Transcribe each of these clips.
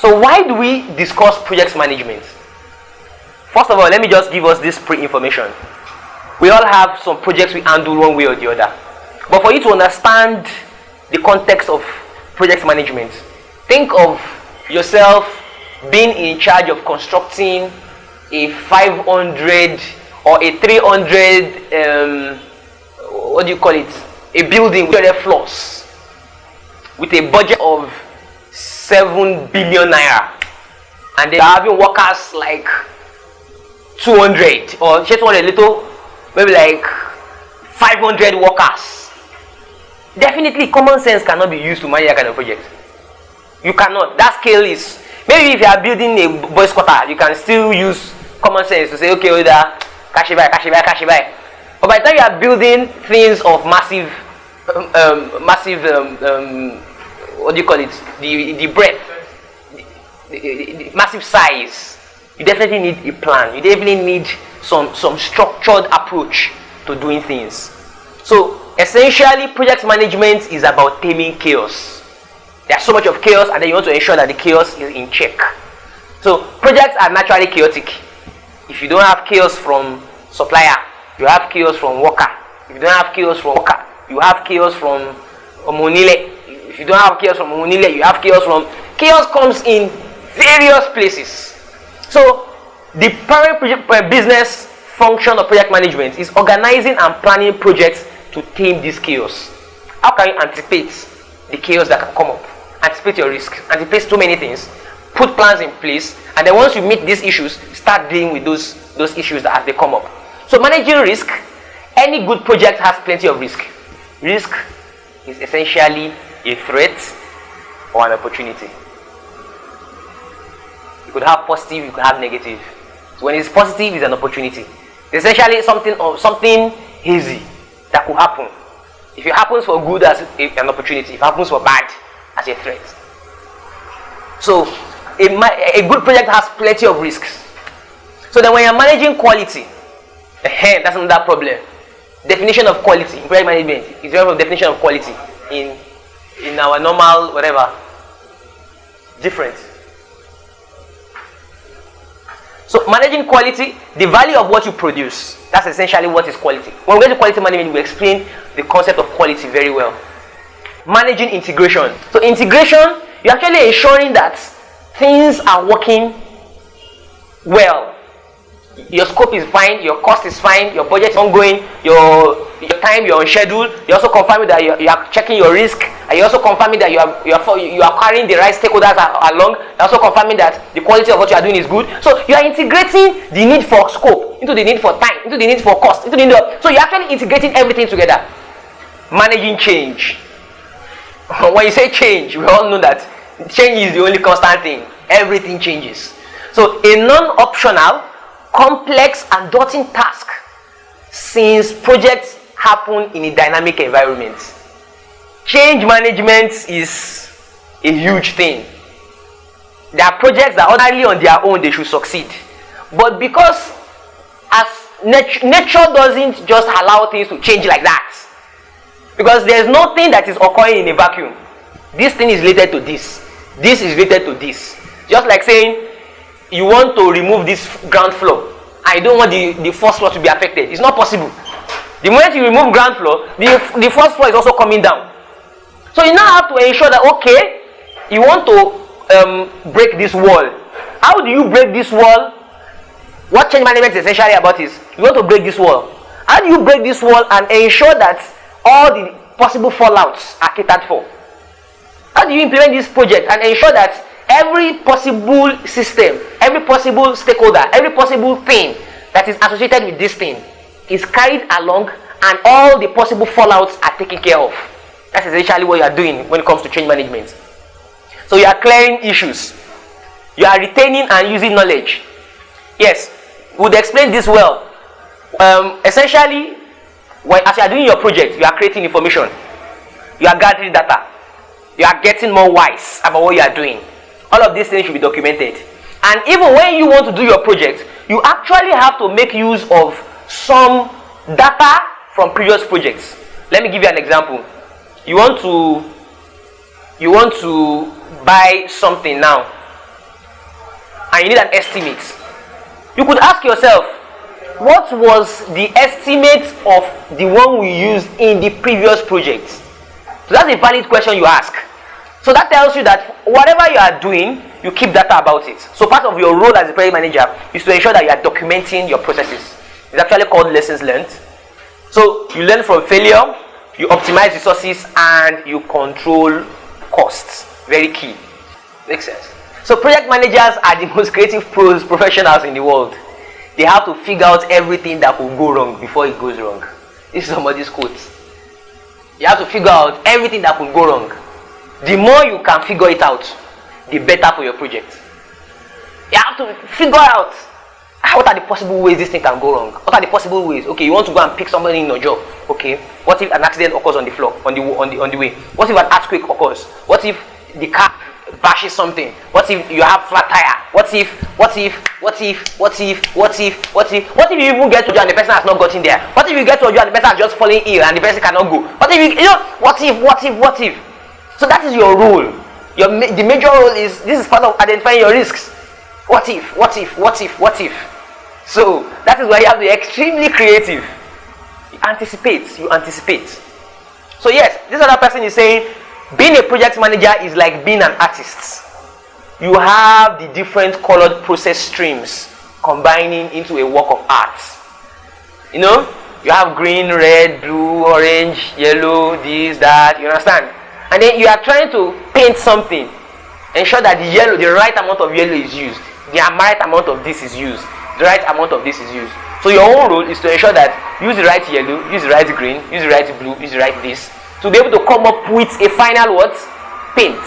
So why do we discuss project management? First of all, let me just give us this pre-information. We all have some projects we handle one way or the other. But for you to understand the context of project management, think of yourself being in charge of constructing a 500 or a 300, what do you call it? A building with 300 floors with a budget of 7 billion naira. And they're having workers like 200 or just one a little, maybe like 500 workers. Definitely common sense cannot be used to manage that kind of project. You cannot. That scale is, maybe if you are building a boys quarter, you can still use common sense to say, okay, cash it by. But by the time you are building things of massive, what do you call it? The breadth, the massive size, you definitely need a plan. You definitely need some structured approach to doing things. So essentially, project management is about taming chaos. There's so much of chaos, and then you want to ensure that the chaos is in check. So projects are naturally chaotic. If you don't have chaos from supplier, you have chaos from worker. If you don't have chaos from worker, you have chaos from Omonile. If you don't have chaos from Omonile, you have chaos from... Chaos comes in various places. So the primary business function of project management is organizing and planning projects to tame this chaos. How can you anticipate the chaos that can come up? Anticipate your risk, anticipate so many things, put plans in place, and then once you meet these issues, start dealing with those issues as they come up. So managing risk, any good project has plenty of risk. Risk is essentially a threat or an opportunity. You could have positive, you could have negative. So when it's positive, it's an opportunity. It's essentially something hazy that could happen. If it happens for good as an opportunity, if it happens for bad as a threat. So a good project has plenty of risks. So then when you're managing quality, that's another problem. Definition of quality in project management is different from definition of quality in our normal whatever. Different. So managing quality, the value of what you produce, that's essentially what is quality. When we get to quality management, we explain the concept of quality very well. Managing integration. So integration, you're actually ensuring that things are working well. Your scope is fine, your cost is fine, your budget is ongoing, your time, you're on schedule. You're also confirming that you are checking your risk, and you're also confirming that you are carrying the right stakeholders along. You're also confirming that the quality of what you are doing is good. So you are integrating the need for scope into the need for time, into the need for cost, into the need of, so you're actually integrating everything together. Managing change. When you say change, we all know that change is the only constant thing. Everything changes. So a non-optional, complex and daunting task, since projects happen in a dynamic environment. Change management is a huge thing. There are projects that ordinarily on their own they should succeed, but because as nature doesn't just allow things to change like that, because there's nothing that is occurring in a vacuum. This thing is related to this. This is related to this. Just like saying you want to remove this ground floor. I don't want the first floor to be affected. It's not possible. The moment you remove ground floor, the first floor is also coming down. So you now have to ensure that, okay, you want to break this wall. How do you break this wall? What change management is essentially about is you want to break this wall. How do you break this wall and ensure that all the possible fallouts are catered for? How do you implement this project and ensure that every possible system, every possible stakeholder, every possible thing that is associated with this thing is carried along and all the possible fallouts are taken care of? That's essentially what you are doing when it comes to change management. So you are clearing issues. You are retaining and using knowledge. Yes, we would explain this well. Essentially, as you are doing your project, you are creating information. You are gathering data. You are getting more wise about what you are doing. All of these things should be documented. And even when you want to do your project, you actually have to make use of some data from previous projects. Let me give you an example. You want to buy something now, and you need an estimate. You could ask yourself, what was the estimate of the one we used in the previous project? So that's a valid question you ask. So that tells you that whatever you are doing, you keep data about it. So part of your role as a project manager is to ensure that you are documenting your processes. It's actually called lessons learned. So you learn from failure, you optimize resources, and you control costs. Very key. Makes sense. So project managers are the most creative professionals in the world. They have to figure out everything that could go wrong before it goes wrong. This is somebody's quote. You have to figure out everything that could go wrong. The more you can figure it out, the better for your project. You have to figure out what are the possible ways this thing can go wrong. What are the possible ways? Okay, you want to go and pick somebody in your job. Okay, what if an accident occurs on the floor, on the way? What if an earthquake occurs? What if the car bashes something? What if you have flat tire? What if you even get to you and the person has not gotten there? What if you get to you and the person has just fallen ill and the person cannot go? What if what if? So that is your role. The major role is, this is part of identifying your risks. What if? So that is why you have to be extremely creative. You anticipate. So yes, this other person is saying, being a project manager is like being an artist. You have the different colored process streams combining into a work of art. You know, you have green, red, blue, orange, yellow, this, that, you understand? And then you are trying to paint something. Ensure that the right amount of yellow is used. The right amount of this is used. The right amount of this is used. So your own role is to ensure that use the right yellow, use the right green, use the right blue, use the right this, to be able to come up with a final what? Paint.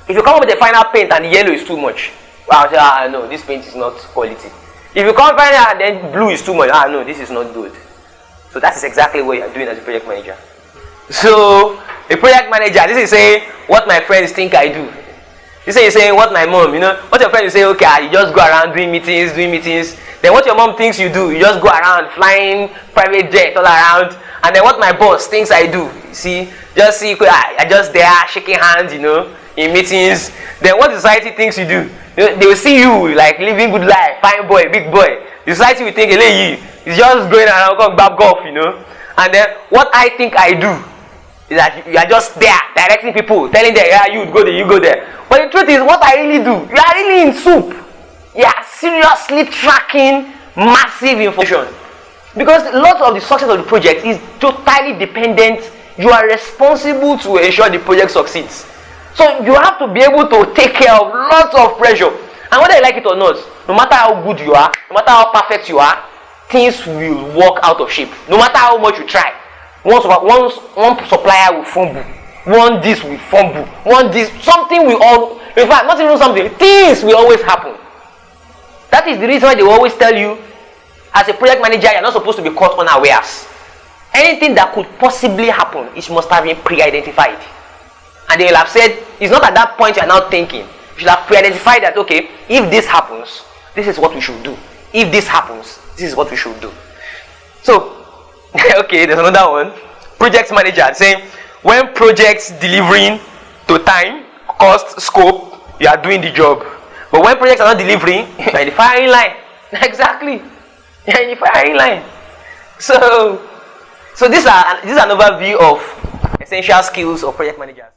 If you come up with a final paint and the yellow is too much, I'll say, no, this paint is not quality. If you come find and then blue is too much, no, this is not good. So that is exactly what you are doing as a project manager. So a project manager, this is saying what my friends think I do. This is saying what my mom, what your friends say, okay, you just go around doing meetings. Then what your mom thinks you do, you just go around flying private jet all around. And then what my boss thinks I do, I just there shaking hands, in meetings. Then what the society thinks you do, they will see you like living good life, fine boy, big boy. The society will think, hey, he's just going around going back golf, And then what I think I do is that you are just there directing people, telling them, yeah, you go there, you go there. But the truth is, what I really do, you are really in soup. You are seriously tracking massive information. Because lots of the success of the project is totally dependent. You are responsible to ensure the project succeeds. So you have to be able to take care of lots of pressure. And whether you like it or not, no matter how good you are, no matter how perfect you are, things will walk out of shape. No matter how much you try. One supplier will fumble. One this will fumble. One this, something will all, in fact, not even something, things will always happen. That is the reason why they will always tell you, as a project manager, you're not supposed to be caught unawares. Anything that could possibly happen, it must have been pre-identified. And they will have said, it's not at that point you're now thinking. You should have pre-identified that, okay, if this happens, this is what we should do. If this happens, this is what we should do. So, okay, there's another one. Project manager saying, when projects delivering to time, cost, scope, you are doing the job. But when projects are not delivering, you're in the firing line. Exactly. You're in the firing line. So this is an overview of essential skills of project managers.